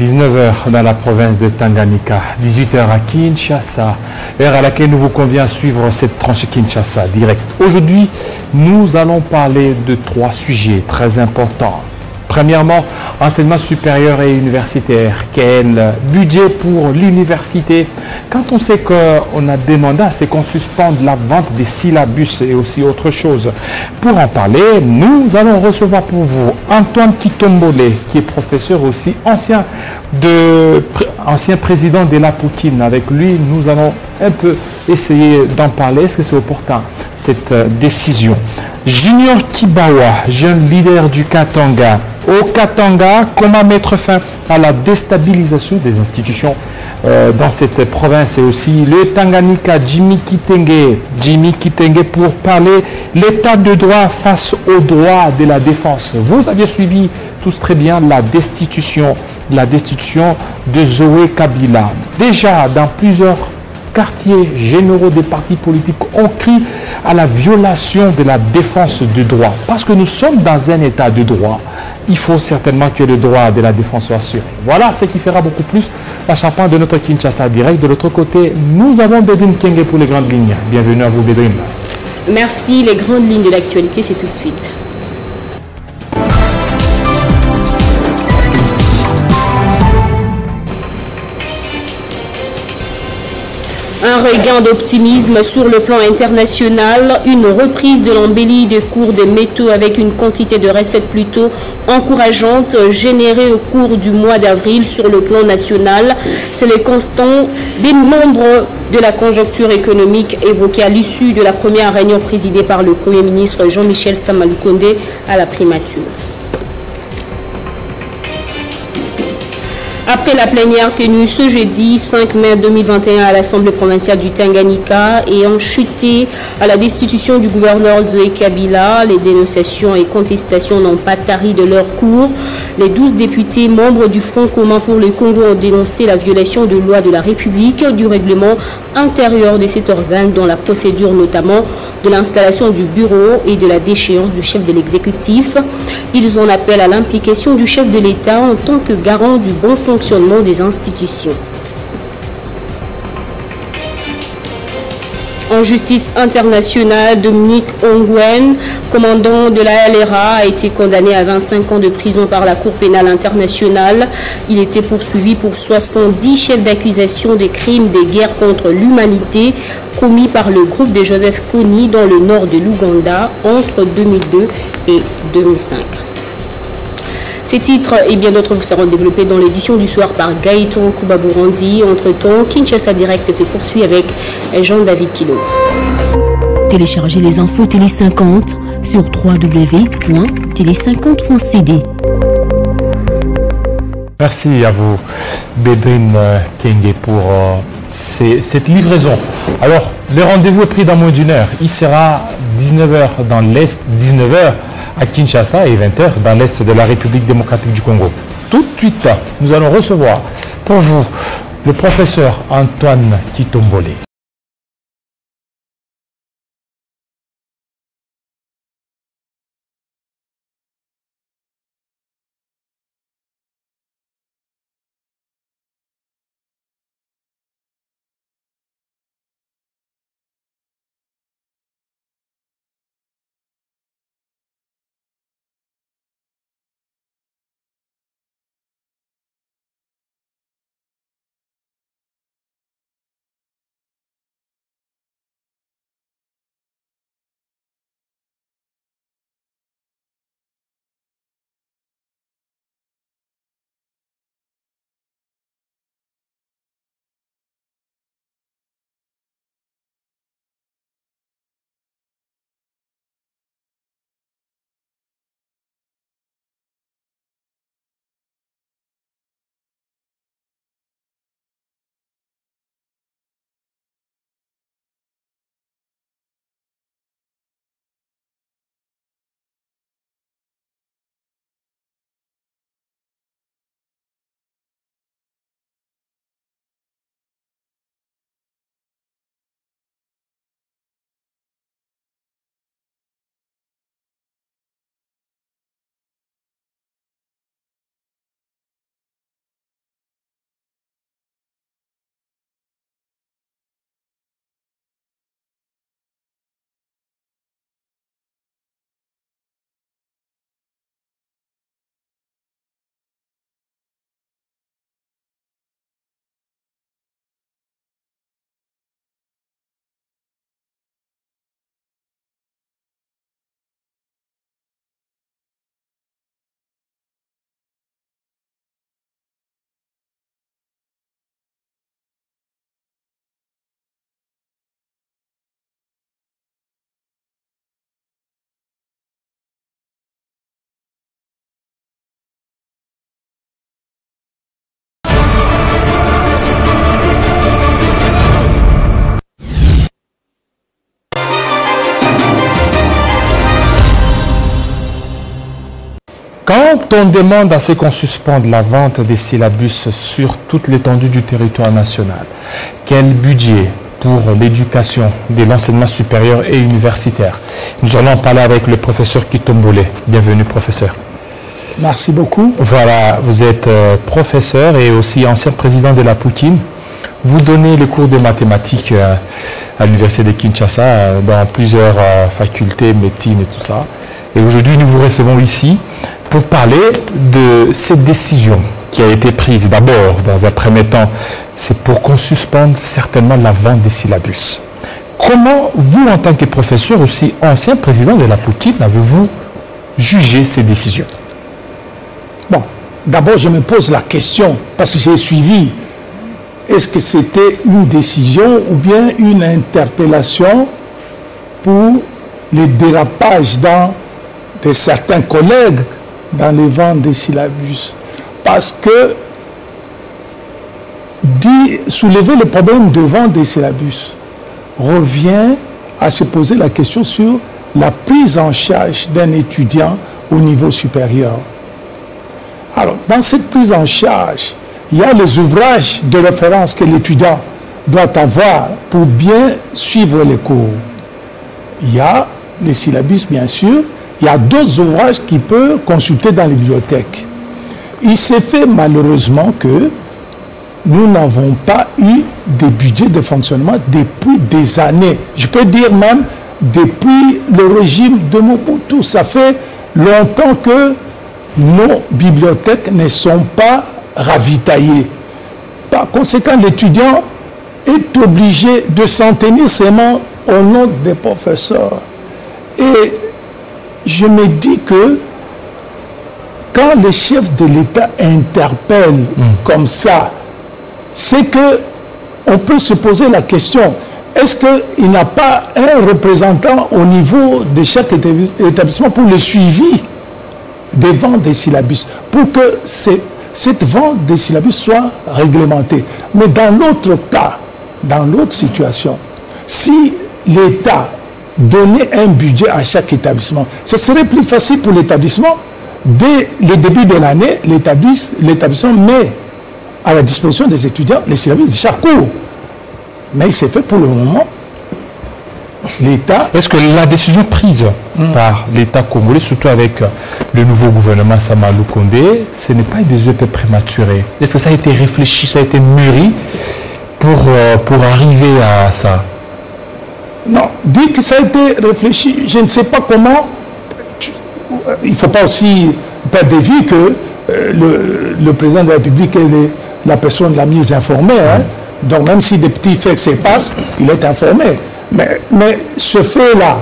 19 heures dans la province de Tanganyika, 18 heures à Kinshasa, heure à laquelle nous vous convient à suivre cette tranche Kinshasa direct. Aujourd'hui, nous allons parler de 3 sujets très importants. Premièrement, enseignement supérieur et universitaire. Quel budget pour l'université? Quand on sait qu'on a demandé à ce qu'on suspende la vente des syllabus et aussi autre chose. Pour en parler, nous allons recevoir pour vous Antoine Kitombole, qui est professeur aussi, ancien président de la Poutine. Avec lui, nous allons un peu essayer d'en parler. Est-ce que c'est opportun, cette décision? Junior Kibawa, jeune leader du Katanga. Au Katanga, comment mettre fin à la déstabilisation des institutions dans cette province, et aussi le Tanganyika, Jimmy Kitenge pour parler l'état de droit face au droit de la défense. Vous aviez suivi tous très bien la destitution de Zoé Kabila. Déjà, dans plusieurs quartiers généraux des partis politiques ont crie à la violation de la défense du droit. Parce que nous sommes dans un état de droit, il faut certainement que le droit de la défense soit assuré. Voilà ce qui fera beaucoup plus la champagne de notre Kinshasa direct. De l'autre côté, nous avons Bédrine Kenge pour les grandes lignes. Bienvenue à vous, Bédrine. Merci. Les grandes lignes de l'actualité, c'est tout de suite. Un regain d'optimisme sur le plan international, une reprise de l'embellie des cours des métaux avec une quantité de recettes plutôt encourageante générée au cours du mois d'avril sur le plan national. C'est le constat des membres de la conjoncture économique évoquée à l'issue de la première réunion présidée par le Premier ministre Jean-Michel Samalukonde à la primature. Après la plénière tenue ce jeudi 5 mai 2021 à l'Assemblée provinciale du Tanganyika et en chuté à la destitution du gouverneur Zoé Kabila, les dénonciations et contestations n'ont pas tari de leur cours. Les 12 députés membres du Front commun pour le Congo ont dénoncé la violation de lois de la République, du règlement intérieur de cet organe dans la procédure notamment de l'installation du bureau et de la déchéance du chef de l'exécutif. Ils en appellent à l'implication du chef de l'État en tant que garant du bon fonctionnement des institutions. En justice internationale, Dominique Ongwen, commandant de la LRA, a été condamné à 25 ans de prison par la Cour pénale internationale. Il était poursuivi pour 70 chefs d'accusation des crimes des guerres contre l'humanité commis par le groupe de Joseph Kony dans le nord de l'Ouganda entre 2002 et 2005. Ces titres et bien d'autres vous seront développés dans l'édition du soir par Gaëtan Koubabourandi. Entre-temps, Kinshasa Direct se poursuit avec Jean-David Kilo. Téléchargez les infos Télé 50 sur www.télé50.cd. Merci à vous, Bédrine Kenge, pour cette livraison. Alors, le rendez-vous est pris dans moins d'une heure. Il sera 19h dans l'Est, 19h à Kinshasa et 20h dans l'Est de la République démocratique du Congo. Tout de suite, nous allons recevoir pour vous le professeur Antoine Kitombole. on demande à ce qu'on suspende la vente des syllabus sur toute l'étendue du territoire national, quel budget pour l'éducation de l'enseignement supérieur et universitaire? Nous allons en parler avec le professeur Kitombole. Bienvenue, professeur. Merci beaucoup. Voilà, vous êtes professeur et aussi ancien président de la Poutine. Vous donnez les cours de mathématiques à l'université de Kinshasa dans plusieurs facultés, médecine et tout ça. Et aujourd'hui, nous vous recevons ici pour parler de cette décision qui a été prise. D'abord, dans un premier temps, c'est pour qu'on suspende certainement la vente des syllabus. Comment, vous, en tant que professeur, aussi ancien président de la Poutine, avez-vous jugé ces décisions? Bon, d'abord, je me pose la question, parce que j'ai suivi, est-ce que c'était une décision ou bien une interpellation pour les dérapages de certains collègues dans les ventes des syllabus? Parce que soulever le problème de vente des syllabus revient à se poser la question sur la prise en charge d'un étudiant au niveau supérieur. Alors, dans cette prise en charge, il y a les ouvrages de référence que l'étudiant doit avoir pour bien suivre les cours. Il y a les syllabus, bien sûr. Il y a d'autres ouvrages qu'il peut consulter dans les bibliothèques. Il s'est fait malheureusement que nous n'avons pas eu de budget de fonctionnement depuis des années. Je peux dire même depuis le régime de Mobutu. Ça fait longtemps que nos bibliothèques ne sont pas ravitaillées. Par conséquent, l'étudiant est obligé de s'en tenir seulement au nom des professeurs. Et je me dis que quand les chefs de l'État interpellent comme ça, c'est que on peut se poser la question, est-ce qu'il n'y a pas un représentant au niveau de chaque établissement pour le suivi des ventes des syllabus, pour que cette vente des syllabus soit réglementée? Mais dans l'autre cas, dans l'autre situation, si l'État donnait un budget à chaque établissement, ce serait plus facile pour l'établissement. Dès le début de l'année, l'établissement met à la disposition des étudiants les syllabus de chaque cours. Mais il s'est fait pour le moment. L'État... Est-ce que la décision prise par l'État congolais, surtout avec le nouveau gouvernement Samalou Kondé, ce n'est pas des œufs prématurés? Est-ce que ça a été réfléchi, ça a été mûri pour arriver à ça? Non, dit que ça a été réfléchi, je ne sais pas comment. Il ne faut pas aussi perdre de vue que le président de la République est la personne la mieux informée. Hein? Donc même si des petits faits se passent, il est informé. Mais ce fait-là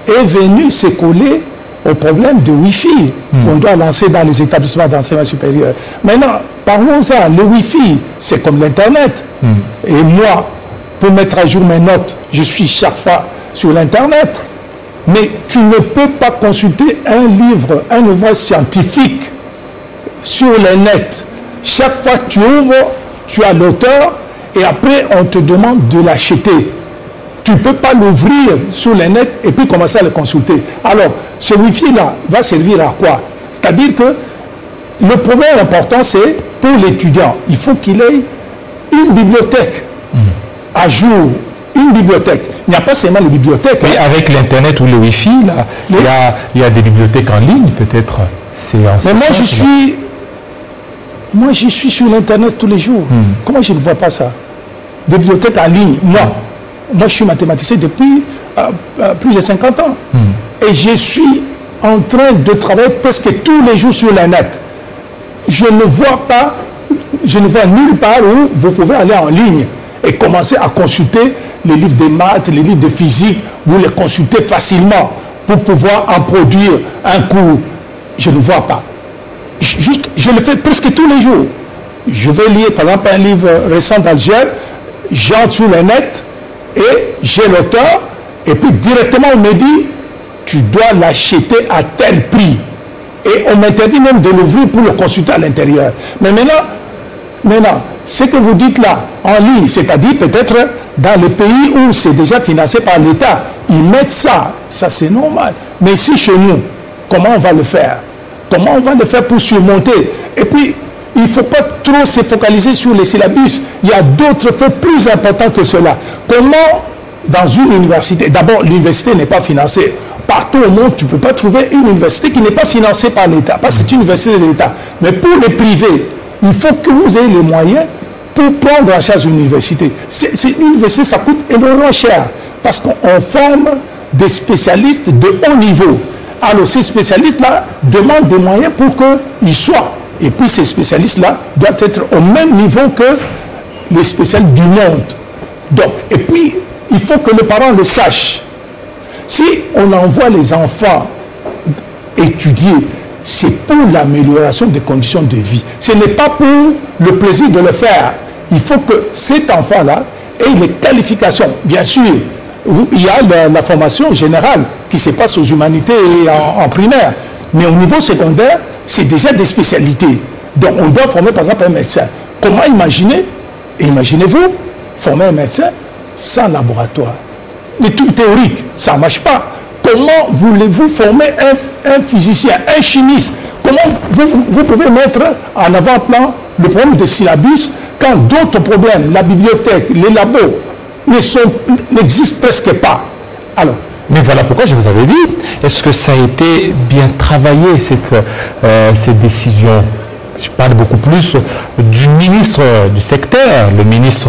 est venu s'écouler au problème de Wi-Fi qu'on doit lancer dans les établissements d'enseignement supérieur. Maintenant, parlons-en. Le Wi-Fi, c'est comme l'Internet. Et moi, pour mettre à jour mes notes, je suis chaque fois sur l'Internet. Mais tu ne peux pas consulter un livre, un ouvrage scientifique sur le net. Chaque fois que tu ouvres, tu as l'auteur et après on te demande de l'acheter. Tu ne peux pas l'ouvrir sur le net et puis commencer à le consulter. Alors, ce Wi-Fi-là va servir à quoi? C'est-à-dire que le problème important, c'est pour l'étudiant, il faut qu'il ait une bibliothèque à jour. Une bibliothèque. Il n'y a pas seulement les bibliothèques. Mais avec l'Internet ou le Wi-Fi, là, il y a des bibliothèques en ligne, peut-être. Mais moi, je suis sur l'Internet tous les jours. Comment je ne vois pas ça? Des bibliothèques en ligne. Moi, je suis mathématicien depuis plus de 50 ans. Et je suis en train de travailler presque tous les jours sur le net. Je ne vois nulle part où vous pouvez aller en ligne et commencer à consulter les livres de maths, les livres de physique, vous les consultez facilement pour pouvoir en produire un cours. Je ne vois pas. Je le fais presque tous les jours. Je vais lire par exemple un livre récent d'Alger, j'entre sur le net et j'ai l'auteur et puis directement on me dit tu dois l'acheter à tel prix. Et on m'interdit même de l'ouvrir pour le consulter à l'intérieur. Mais maintenant, ce que vous dites là, en ligne, c'est-à-dire peut-être dans les pays où c'est déjà financé par l'État, ils mettent ça c'est normal. Mais ici chez nous, comment on va le faire? Comment on va le faire pour surmonter? Et puis, il ne faut pas trop se focaliser sur les syllabus. Il y a d'autres faits plus importants que cela. Comment, dans une université, d'abord, l'université n'est pas financée. Partout au monde, tu ne peux pas trouver une université qui n'est pas financée par l'État, parce que c'est une université de l'État. Mais pour les privés, il faut que vous ayez les moyens pour prendre en charge une université. Une université, ça coûte énormément cher, parce qu'on forme des spécialistes de haut niveau. Alors ces spécialistes-là demandent des moyens pour qu'ils soient. Et puis ces spécialistes-là doivent être au même niveau que les spécialistes du monde. Donc, et puis, il faut que les parents le sachent. Si on envoie les enfants étudier, c'est pour l'amélioration des conditions de vie. Ce n'est pas pour le plaisir de le faire. Il faut que cet enfant-là ait les qualifications. Bien sûr, il y a la formation générale qui se passe aux humanités et en primaire. Mais au niveau secondaire, c'est déjà des spécialités. Donc on doit former par exemple un médecin. Comment imaginez-vous former un médecin sans laboratoire? Des trucs théoriques, ça ne marche pas. Comment voulez-vous former un physicien, un chimiste? Comment vous pouvez mettre en avant-plan le problème des syllabus quand d'autres problèmes, la bibliothèque, les labos, n'existent presque pas? Alors, mais voilà pourquoi je vous avais dit, est-ce que ça a été bien travaillé, cette décision? Je parle beaucoup plus du ministre du secteur, le ministre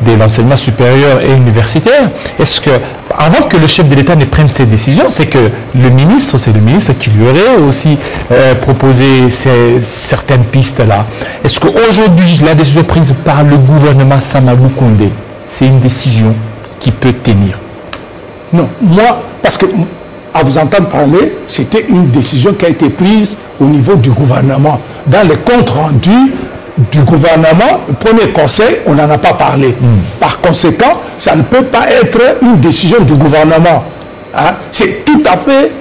de l'enseignement supérieur et universitaire. Est-ce que, avant que le chef de l'État ne prenne cette décision, c'est que c'est le ministre qui lui aurait aussi proposé certaines pistes-là. Est-ce qu'aujourd'hui, la décision prise par le gouvernement Samalou Condé, c'est une décision qui peut tenir? Non, moi, parce que à vous entendre parler, c'était une décision qui a été prise au niveau du gouvernement. Dans les comptes rendus du gouvernement, le premier conseil, on n'en a pas parlé. Par conséquent, ça ne peut pas être une décision du gouvernement. Hein? C'est tout à fait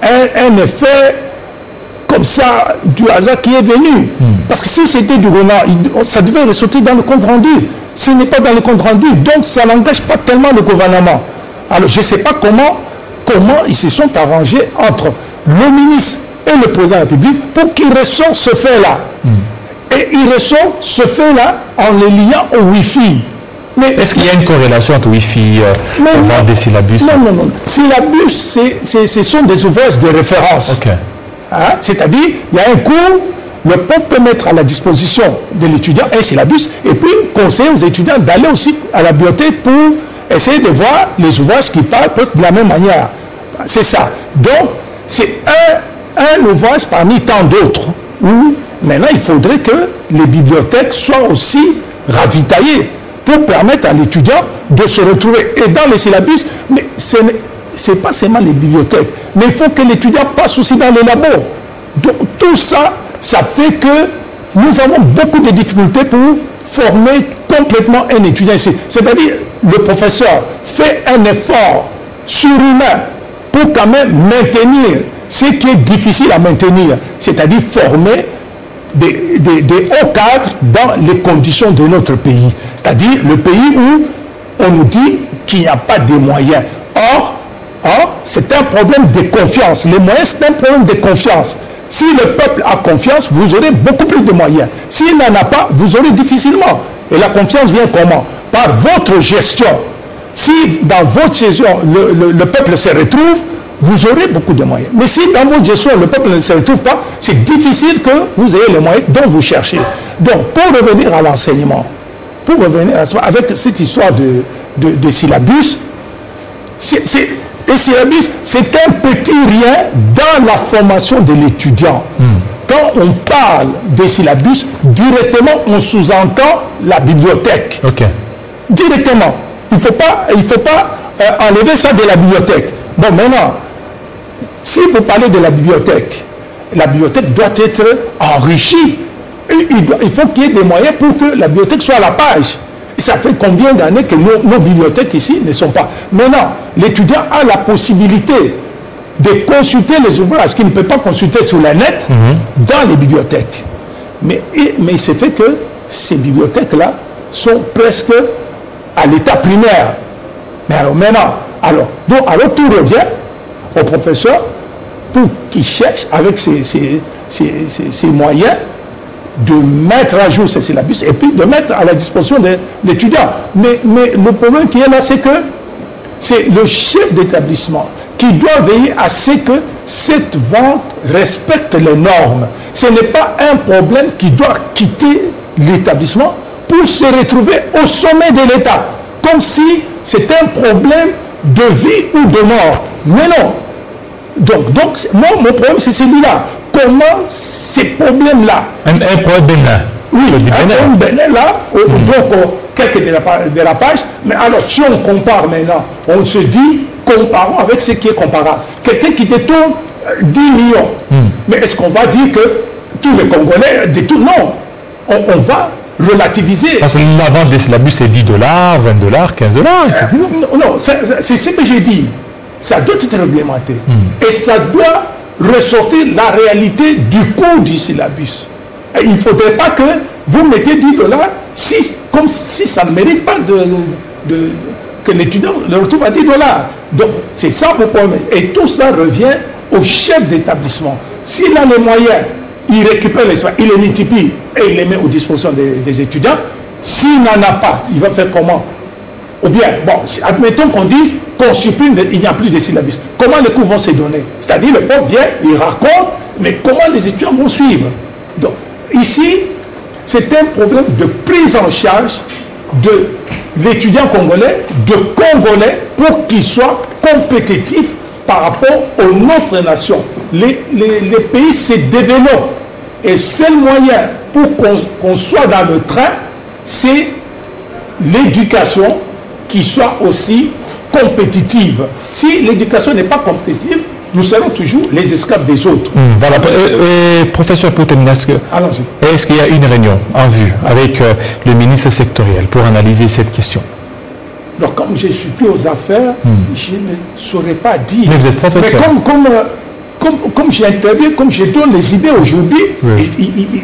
un effet comme ça du hasard qui est venu. Parce que si c'était du gouvernement, ça devait ressortir dans le compte rendu. Ce n'est pas dans le compte rendu, donc ça n'engage pas tellement le gouvernement. Alors je ne sais pas comment ils se sont arrangés entre le ministre et le président de la République pour qu'ils ressortent ce fait-là. Et ils ressortent ce fait-là en les liant au Wi-Fi. Mais est-ce qu'il y a une corrélation entre Wi-Fi et des syllabus? Non. Syllabus, ce sont des ouvrages de référence. Okay. Hein? C'est-à-dire, il y a un cours, le prof peut mettre à la disposition de l'étudiant un syllabus et puis conseiller aux étudiants d'aller aussi à la bibliothèque pour essayer de voir les ouvrages qui parlent presque de la même manière. C'est ça. Donc, c'est un ouvrage parmi tant d'autres où maintenant il faudrait que les bibliothèques soient aussi ravitaillées pour permettre à l'étudiant de se retrouver. Et dans les syllabus, mais ce n'est pas seulement les bibliothèques, mais il faut que l'étudiant passe aussi dans les labos. Donc, tout ça, ça fait que nous avons beaucoup de difficultés pour former complètement un étudiant ici. C'est-à-dire, le professeur fait un effort surhumain pour quand même maintenir ce qui est difficile à maintenir, c'est-à-dire former des hauts cadres dans les conditions de notre pays. C'est-à-dire le pays où on nous dit qu'il n'y a pas de moyens. Or, c'est un problème de confiance. Les moyens, c'est un problème de confiance. Si le peuple a confiance, vous aurez beaucoup plus de moyens. S'il n'en a pas, vous aurez difficilement. Et la confiance vient comment? Par votre gestion. Si dans votre gestion, le peuple se retrouve, vous aurez beaucoup de moyens. Mais si dans votre gestion, le peuple ne se retrouve pas, c'est difficile que vous ayez les moyens dont vous cherchez. Donc, pour revenir à l'enseignement, avec cette histoire de syllabus, les syllabus, c'est un petit rien dans la formation de l'étudiant. Quand on parle des syllabus, directement, on sous-entend la bibliothèque. Okay. Directement. Il ne faut pas enlever ça de la bibliothèque. Bon, maintenant, si vous parlez de la bibliothèque doit être enrichie. Il faut qu'il y ait des moyens pour que la bibliothèque soit à la page. Et ça fait combien d'années que nos bibliothèques ici ne sont pas. Maintenant, l'étudiant a la possibilité de consulter les ouvrages qu'il ne peut pas consulter sur la net dans les bibliothèques. Mais il se fait que ces bibliothèques-là sont presque à l'état primaire. Mais alors maintenant, alors tout revient au professeur pour qu'il cherche avec ses moyens de mettre à jour ces syllabus et puis de mettre à la disposition de l'étudiant. Mais le problème qui est là, c'est que c'est le chef d'établissement qui doit veiller à ce que cette vente respecte les normes. Ce n'est pas un problème qui doit quitter l'établissement pour se retrouver au sommet de l'État, comme si c'était un problème de vie ou de mort. Mais non. Donc moi, mon problème, c'est celui-là. Comment ces problèmes-là... Un problème bénin. Oui, un problème bénin, là, donc quelques dérapages, mais alors si on compare maintenant, on se dit, comparons avec ce qui est comparable. Quelqu'un qui détourne 10 millions, mais est-ce qu'on va dire que tous les Congolais détournent? Non, on va relativiser. Parce que la vente des syllabus, c'est 10 $, 20 $, 15 $. Non, c'est ce que j'ai dit. Ça doit être réglementé. Et ça doit ressortir la réalité du coût du syllabus. Et il ne faudrait pas que vous mettez 10 $, comme si ça ne mérite pas que l'étudiant le retrouve à 10 $. Donc, c'est ça mon problème. Et tout ça revient au chef d'établissement. S'il a les moyens, il récupère les soins, il les multiplie et il les met aux dispositions des étudiants. S'il n'en a pas, il va faire comment? Ou bien, bon, admettons qu'on dise qu'on supprime, il n'y a plus de syllabus. Comment les cours vont se donner? C'est-à-dire, le prof vient, il raconte, mais comment les étudiants vont suivre? Donc, ici, c'est un problème de prise en charge de l'étudiant congolais, pour qu'il soit compétitif par rapport aux autres nations. Les pays se développent. Et le seul moyen pour qu'on soit dans le train, c'est l'éducation qui soit aussi compétitive. Si l'éducation n'est pas compétitive, nous serons toujours les esclaves des autres. Voilà. Professeur, pour terminer, est-ce qu'il y a une réunion en vue avec le ministre sectoriel pour analyser cette question? Donc, comme je ne suis plus aux affaires, je ne saurais pas dire. Mais vous êtes professeur. Mais comme j'interviens, comme je donne les idées aujourd'hui,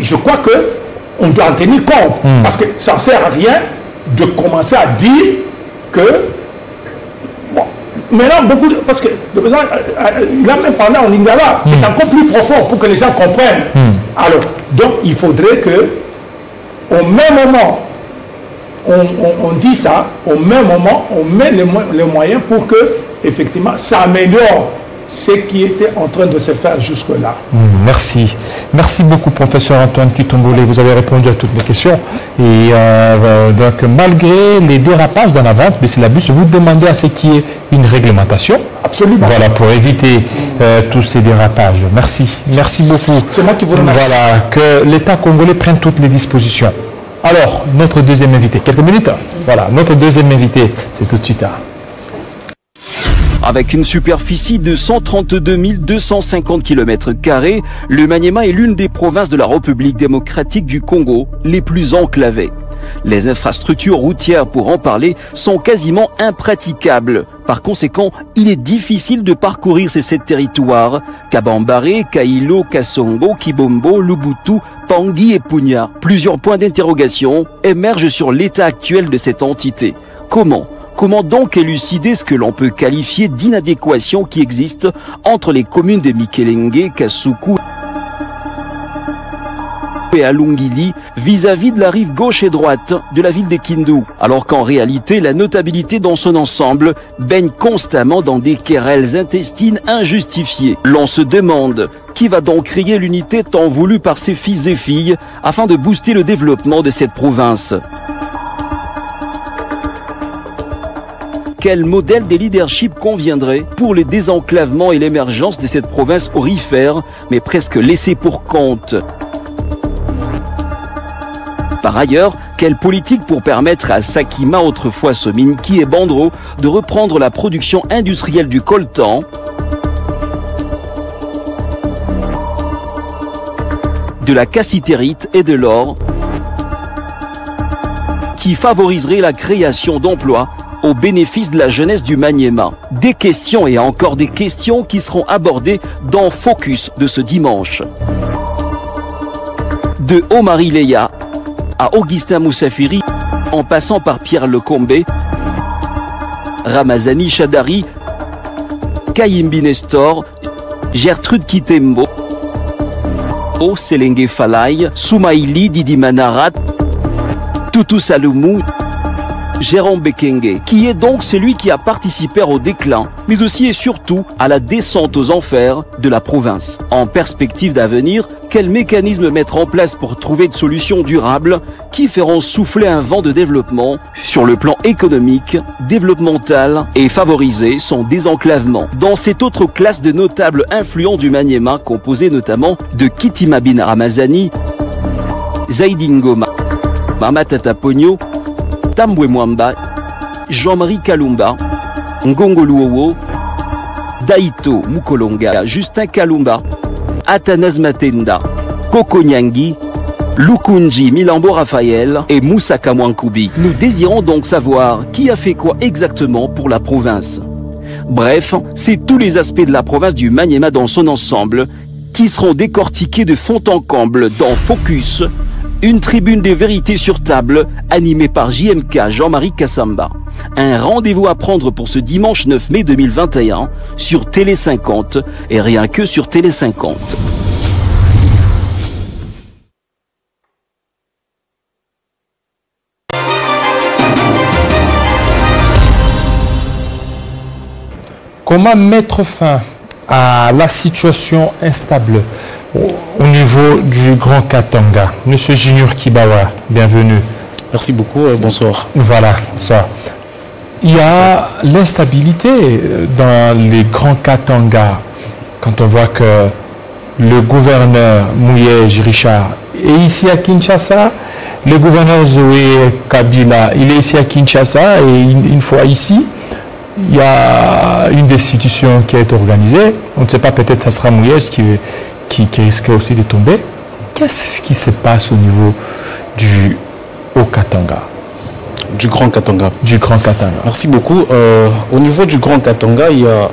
je crois qu'on doit en tenir compte. Parce que ça ne sert à rien de commencer à dire que... Bon, maintenant, parce que le président, il a même parlé en lingala, c'est encore plus profond pour que les gens comprennent. Alors, donc, il faudrait que, au même moment, on dit ça, au même moment, on met les moyens pour que, effectivement, ça améliore ce qui était en train de se faire jusque-là. Merci. Merci beaucoup, professeur Antoine Kitongolé. Vous avez répondu à toutes mes questions. Et donc, malgré les dérapages dans la vente des syllabus, vous demandez à ce qu'il y ait une réglementation. Absolument. Voilà, pour éviter tous ces dérapages. Merci. Merci beaucoup. C'est moi qui vous remercie. Voilà, que l'État congolais prenne toutes les dispositions. Alors, notre deuxième invité, quelques minutes. Voilà, notre deuxième invité, c'est tout de suite. Avec une superficie de 132 250 km², le Maniema est l'une des provinces de la République démocratique du Congo les plus enclavées. Les infrastructures routières, pour en parler, sont quasiment impraticables. Par conséquent, il est difficile de parcourir ces 7 territoires: Kabambare, Kailo, Kassongo, Kibombo, Lubutu, Pangui et Punya. Plusieurs points d'interrogation émergent sur l'état actuel de cette entité. Comment donc élucider ce que l'on peut qualifier d'inadéquation qui existe entre les communes de Mikelenge, Kasuku et Alungili vis-à-vis de la rive gauche et droite de la ville de Kindu, alors qu'en réalité la notabilité dans son ensemble baigne constamment dans des querelles intestines injustifiées. L'on se demande qui va donc créer l'unité tant voulue par ses fils et filles afin de booster le développement de cette province. Quel modèle de leadership conviendrait pour le désenclavement et l'émergence de cette province aurifère, mais presque laissée pour compte? Par ailleurs, quelle politique pour permettre à Sakima, autrefois Sominki et Bandro, de reprendre la production industrielle du coltan, de la cassitérite et de l'or, qui favoriserait la création d'emplois au bénéfice de la jeunesse du Maniema? Des questions et encore des questions qui seront abordées dans Focus de ce dimanche. De Omari Leya à Augustin Moussafiri, en passant par Pierre Lecombé, Ramazani Chadari, Kayimbi Nestor, Gertrude Kitembo, Selenge Falai, Soumaïli Didi Manarat, Tutu Salomou, Jérôme Bekenge, qui est donc celui qui a participé au déclin, mais aussi et surtout à la descente aux enfers de la province. En perspective d'avenir, quel mécanisme mettre en place pour trouver de solutions durables qui feront souffler un vent de développement sur le plan économique, développemental et favoriser son désenclavement. Dans cette autre classe de notables influents du Maniema, composée notamment de Kitima Bin Ramazani, Zaidi Ngoma, Mamatata Pogno, Tambwe Mwamba, Jean-Marie Kalumba, Ngongo Luowo, Daito Mukolonga, Justin Kalumba, Athanase Matenda, Koko Nyangi, Lukunji Milambo Raphaël et Moussa Kamwankoubi. Nous désirons donc savoir qui a fait quoi exactement pour la province. Bref, c'est tous les aspects de la province du Maniema dans son ensemble qui seront décortiqués de fond en comble dans Focus, une tribune des vérités sur table animée par JMK Jean-Marie Kassamba. Un rendez-vous à prendre pour ce dimanche 9 mai 2021 sur Télé 50 et rien que sur Télé 50. Comment mettre fin à la situation instable au niveau du Grand Katanga? Monsieur Junior Kibawa, bienvenue. Merci beaucoup, bonsoir. Voilà, ça. Il y a l'instabilité dans les Grands Katanga quand on voit que le gouverneur Mouyej Richard est ici à Kinshasa, le gouverneur Zoé Kabila, il est ici à Kinshasa et une fois ici, il y a une destitution qui a été organisée. On ne sait pas, peut-être ça sera Mouyej qui risquait aussi de tomber. Qu'est-ce qui se passe au niveau du Haut-Katanga? Du Grand Katanga. Du Grand Katanga. Merci beaucoup. Au niveau du Grand Katanga, il y a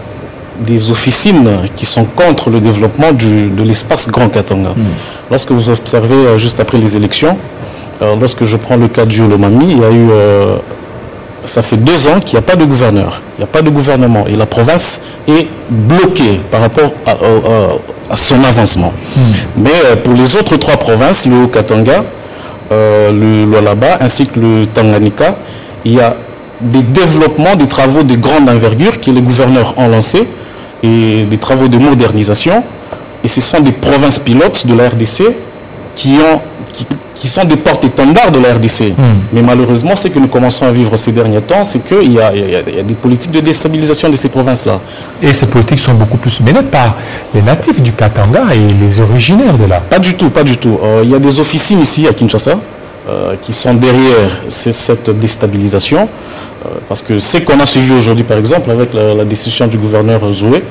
des officines qui sont contre le développement de l'espace Grand Katanga. Lorsque vous observez juste après les élections, lorsque je prends le cas du Olomami, il y a eu... ça fait 2 ans qu'il n'y a pas de gouverneur, il n'y a pas de gouvernement et la province est bloquée par rapport à son avancement. Mais pour les autres 3 provinces, le Haut-Katanga, le Lualaba ainsi que le Tanganyika, il y a des développements, des travaux de grande envergure que les gouverneurs ont lancés et des travaux de modernisation. Et ce sont des provinces pilotes de la RDC qui sont des porte-étendards de la RDC. Mais malheureusement, ce que nous commençons à vivre ces derniers temps, c'est qu'il y a des politiques de déstabilisation de ces provinces-là. Et ces politiques sont beaucoup plus menées par les natifs du Katanga et les originaires de là. Pas du tout, pas du tout. Il y a des officines ici à Kinshasa qui sont derrière cette déstabilisation. Parce que ce qu'on a suivi aujourd'hui, par exemple, avec la décision du gouverneur Zoé,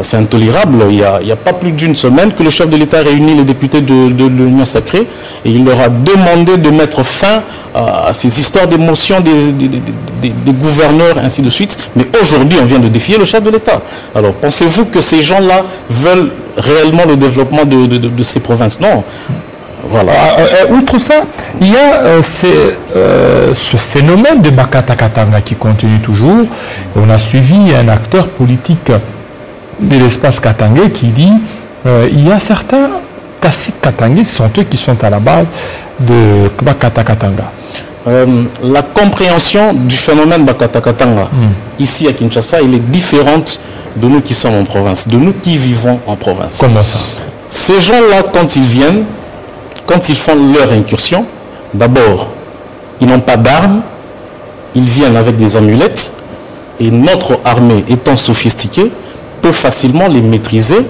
c'est intolérable. Il n'y a pas plus d'une semaine que le chef de l'État réunit les députés de l'Union sacrée et il leur a demandé de mettre fin à ces histoires d'émotion des gouverneurs, ainsi de suite. Mais aujourd'hui, on vient de défier le chef de l'État. Alors, pensez-vous que ces gens-là veulent réellement le développement de ces provinces? Non. Voilà. Outre ça, il y a ce phénomène de Bakata Katanga qui continue toujours. On a suivi un acteur politique de l'espace katangais qui dit il y a certains caciques katangais, ce sont eux qui sont à la base de Bakata Katanga. La compréhension du phénomène Bakata Katanga ici à Kinshasa, elle est différente de nous qui sommes en province, de nous qui vivons en province. Comment ça? Ces gens-là, quand ils viennent, quand ils font leur incursion, d'abord, ils n'ont pas d'armes, ils viennent avec des amulettes, et notre armée étant sophistiquée, peut facilement les maîtriser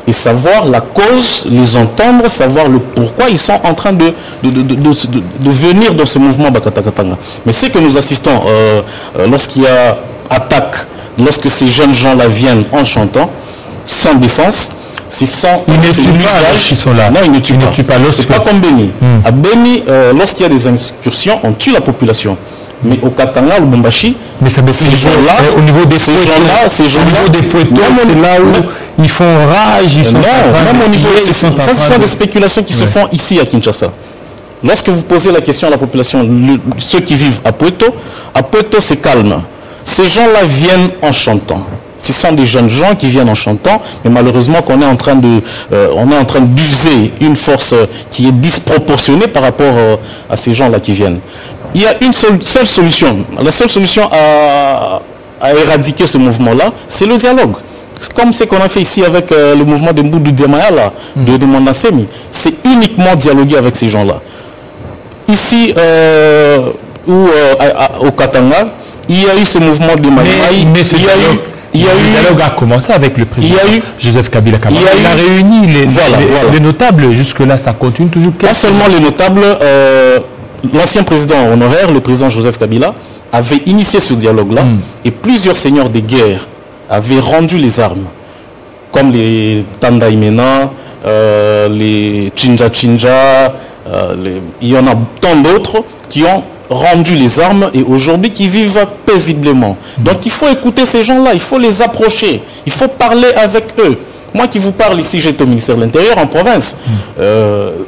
et savoir la cause, les entendre, savoir le pourquoi ils sont en train de venir dans ce mouvement Bakata Katanga. Mais c'est que nous assistons lorsqu'il y a attaque, lorsque ces jeunes gens-là viennent en chantant, sans défense, c'est sans... Ils ne tuent pas qui sont là. Non, ils ne tuent pas. C'est pas comme Beni. À Beni, lorsqu'il y a des incursions, on tue la population. Mais au Katanga, au Lubumbashi, mais ça ces gens-là, au niveau des poètes, c'est là où ils font rage, ils sont même au niveau ça, ce sont des spéculations qui se font ici à Kinshasa. Lorsque vous posez la question à la population, ceux qui vivent à Poeto c'est calme. Ces gens-là viennent en chantant. Ce sont des jeunes gens qui viennent en chantant, mais malheureusement qu'on est en train d'user une force qui est disproportionnée par rapport à ces gens-là qui viennent. Il y a une seule solution. La seule solution à éradiquer ce mouvement-là, c'est le dialogue. Comme ce qu'on a fait ici avec le mouvement de Mboudou Diamaya, de Demanda Semi. C'est uniquement dialoguer avec ces gens-là. Ici, au Katanga, il y a eu ce mouvement de Maïmaï. Le dialogue a commencé avec le président Joseph Kabila. Il a réuni les notables. Jusque-là, ça continue toujours. Pas seulement les notables. L'ancien président honoraire, le président Joseph Kabila, avait initié ce dialogue-là. Et plusieurs seigneurs de guerre avaient rendu les armes. Comme les Tanda Imena, les Chinja Chinja, il y en a tant d'autres qui ont rendu les armes et aujourd'hui qui vivent paisiblement. Donc il faut écouter ces gens-là, il faut les approcher, il faut parler avec eux. Moi qui vous parle ici, j'étais au ministère de l'Intérieur en province.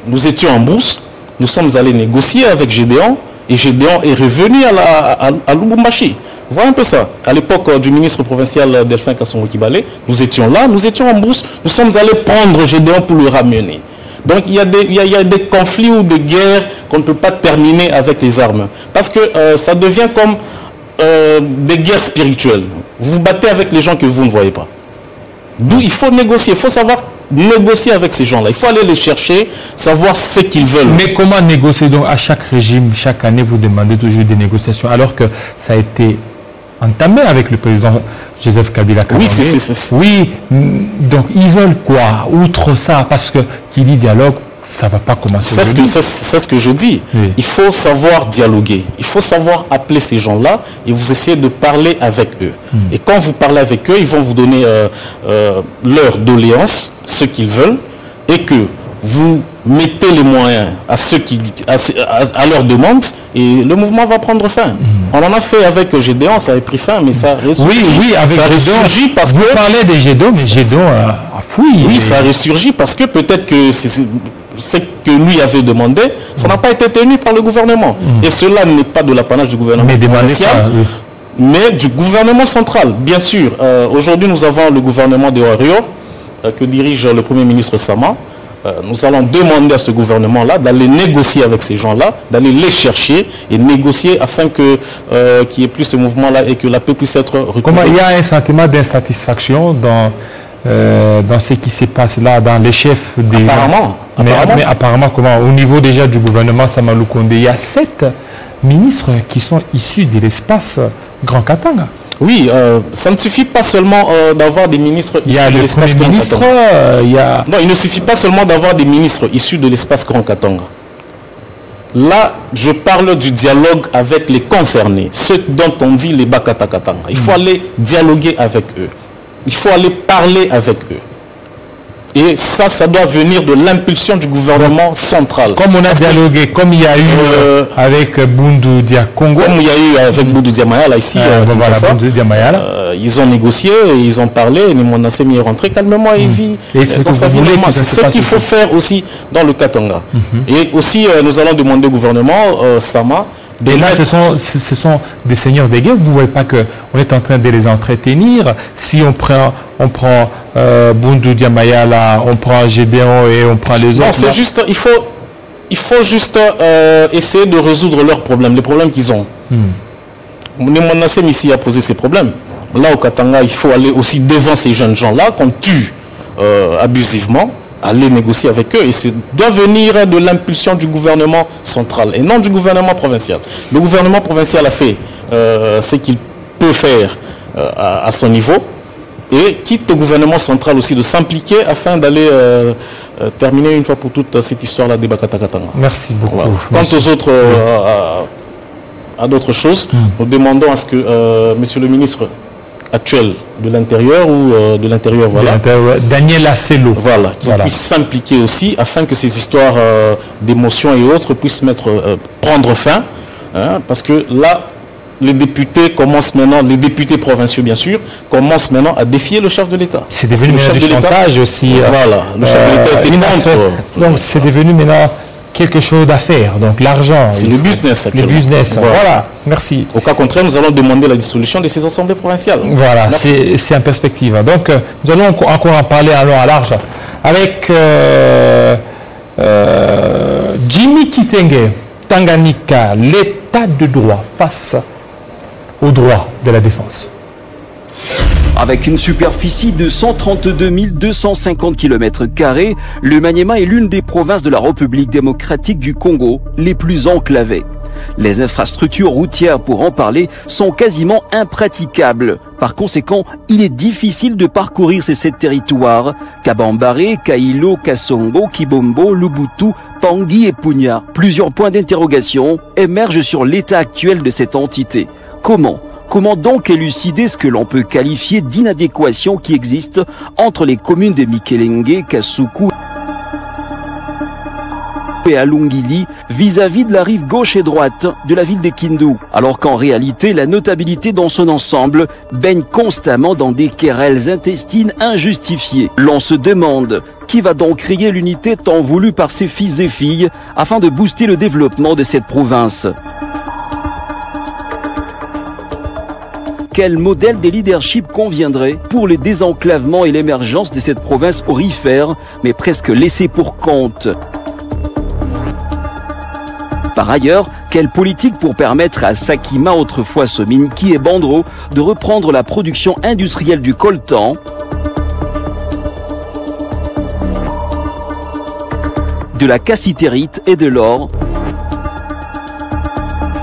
Nous étions en Brousse, nous sommes allés négocier avec Gédéon et Gédéon est revenu à Lubumbashi. Voilà un peu ça. À l'époque du ministre provincial Delphin Kassongo Kibale, nous étions là, nous étions en Brousse, nous sommes allés prendre Gédéon pour le ramener. Donc il y a des conflits ou des guerres qu'on ne peut pas terminer avec les armes. Parce que ça devient comme des guerres spirituelles. Vous vous battez avec les gens que vous ne voyez pas. D'où il faut négocier, il faut savoir négocier avec ces gens-là. Il faut aller les chercher, savoir ce qu'ils veulent. Mais comment négocier? Donc à chaque régime, chaque année, vous demandez toujours des négociations, alors que ça a été entamé avec le président Joseph Kabila. Oui, oui, donc ils veulent quoi outre ça? Parce que qui dit dialogue, ça ne va pas commencer. C'est ce que je dis. Oui. Il faut savoir dialoguer. Il faut savoir appeler ces gens-là et vous essayez de parler avec eux. Et quand vous parlez avec eux, ils vont vous donner leur doléance, ce qu'ils veulent, et que vous mettez les moyens à leur demande et le mouvement va prendre fin. On en a fait avec Gédéon, ça avait pris fin, mais ça a ressurgi. Oui, avec Gédéon, parce que vous parlez de Gédéon, mais Gédéon a fouillé. Oui, ça a ressurgi parce que peut-être que ce que lui avait demandé, ça n'a pas été tenu par le gouvernement. Et cela n'est pas de l'apanage du gouvernement provincial, mais du gouvernement central. Bien sûr, aujourd'hui nous avons le gouvernement de Orio, que dirige le Premier ministre Sama. Nous allons demander à ce gouvernement-là d'aller négocier avec ces gens-là, d'aller les chercher et négocier afin qu'il n'y ait plus ce mouvement-là et que la paix puisse être retrouvée. Comment il y a un sentiment d'insatisfaction dans ce qui se passe là, dans les chefs des... Apparemment. Mais apparemment, comment? Au niveau déjà du gouvernement Samalou Kondé, il y a 7 ministres qui sont issus de l'espace Grand Katanga. Oui, ça ne suffit pas seulement d'avoir des ministres issus de l'espace Grand Katanga. Non, il ne suffit pas seulement d'avoir des ministres issus de l'espace Grand Katanga. Là, je parle du dialogue avec les concernés, ceux dont on dit les Bakata Katanga. Il faut aller dialoguer avec eux. Il faut aller parler avec eux. Et ça doit venir de l'impulsion du gouvernement central. Comme on a dialogué, comme il y a eu avec Bundu Dia Congo. Comme il y a eu avec Bundu Dia Mayala ici. Bundu Dia Mayala. Ils ont négocié, ils ont parlé, et Nimona Semi est rentré calmement et vit. C'est ce qu'il faut faire aussi dans le Katanga. Et aussi, nous allons demander au gouvernement, Sama. Et là, ce sont des seigneurs des guerres. Vous ne voyez pas qu'on est en train de les entretenir. Si on prend Bundu Diamayala, on prend Gédéon et on prend les autres. Non, c'est juste, il faut juste essayer de résoudre leurs problèmes, les problèmes qu'ils ont. Nimona ici a posé ces problèmes. Là, au Katanga, il faut aller aussi devant ces jeunes gens-là qu'on tue abusivement, aller négocier avec eux. Et ça doit venir de l'impulsion du gouvernement central et non du gouvernement provincial. Le gouvernement provincial a fait ce qu'il peut faire à son niveau et quitte au gouvernement central aussi de s'impliquer afin d'aller terminer une fois pour toutes cette histoire-là des Bakata Katanga. Merci beaucoup. Voilà. Quant aux autres, à d'autres choses, nous demandons à ce que monsieur le ministre actuel de l'Intérieur ou de l'Intérieur, voilà. Daniel Asselo. Voilà, qui puisse s'impliquer aussi afin que ces histoires d'émotions et autres puissent prendre fin. Hein, parce que là, les députés commencent maintenant, les députés provinciaux bien sûr, commencent maintenant à défier le chef de l'État. C'est devenu du chantage aussi. Voilà, le chef de l'État était contre. Donc c'est devenu maintenant quelque chose à faire. Donc l'argent. C'est le business Le actuellement. business. Voilà. Merci. Au cas contraire, nous allons demander la dissolution de ces assemblées provinciales. Voilà, c'est en perspective. Donc, nous allons encore en parler à long à large avec Jimmy Kitenge, Tanganyika, l'état de droit face au droit de la défense. Avec une superficie de 132 250 km², le Maniema est l'une des provinces de la République démocratique du Congo les plus enclavées. Les infrastructures routières, pour en parler, sont quasiment impraticables. Par conséquent, il est difficile de parcourir ces 7 territoires: Kabambare, Kailo, Kassongo, Kibombo, Lubutu, Pangui et Punya. Plusieurs points d'interrogation émergent sur l'état actuel de cette entité. Comment donc élucider ce que l'on peut qualifier d'inadéquation qui existe entre les communes de Mikelenge, Kasuku et Alungili vis-à-vis de la rive gauche et droite de la ville de Kindu, alors qu'en réalité la notabilité dans son ensemble baigne constamment dans des querelles intestines injustifiées. L'on se demande qui va donc créer l'unité tant voulue par ses fils et filles afin de booster le développement de cette province. Quel modèle de leadership conviendrait pour le désenclavement et l'émergence de cette province aurifère, mais presque laissée pour compte? Par ailleurs, quelle politique pour permettre à Sakima, autrefois Sominki et Bandro, de reprendre la production industrielle du coltan, de la cassitérite et de l'or,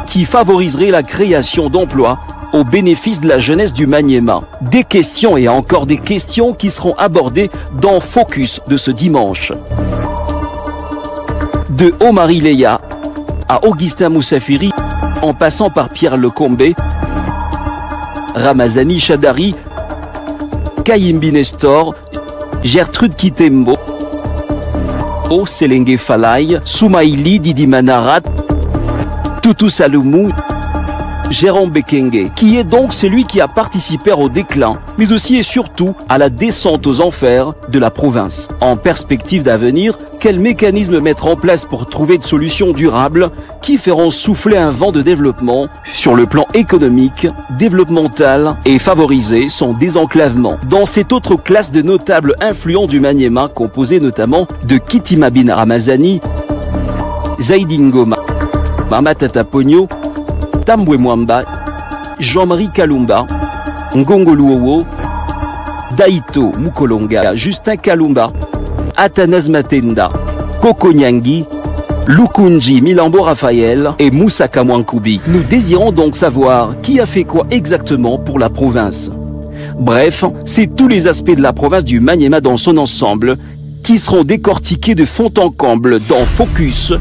qui favoriserait la création d'emplois au bénéfice de la jeunesse du Maniema? Des questions et encore des questions qui seront abordées dans Focus de ce dimanche. De Omari Leya à Augustin Moussafiri, en passant par Pierre Lecombe, Ramazani Chadari, Kayimbi Nestor, Gertrude Kitembo, Selenge Falai, Soumaïli Didi Manarat, Tutu Salumou, Jérôme Bekenge, qui est donc celui qui a participé au déclin, mais aussi et surtout à la descente aux enfers de la province. En perspective d'avenir, quel mécanisme mettre en place pour trouver des solutions durables qui feront souffler un vent de développement sur le plan économique, développemental et favoriser son désenclavement. Dans cette autre classe de notables influents du Maniema, composée notamment de Kitima Bin Ramazani, Zaidi Ngoma, Mamatata Pogno, Tambwe Mwamba, Jean-Marie Kalumba, Ngongo Luowo, Daito Mukolonga, Justin Kalumba, Athanase Matenda, Koko Nyangi, Lukunji Milambo Raphaël et Moussa Kamwankoubi. Nous désirons donc savoir qui a fait quoi exactement pour la province. Bref, c'est tous les aspects de la province du Maniema dans son ensemble qui seront décortiqués de fond en comble dans Focus,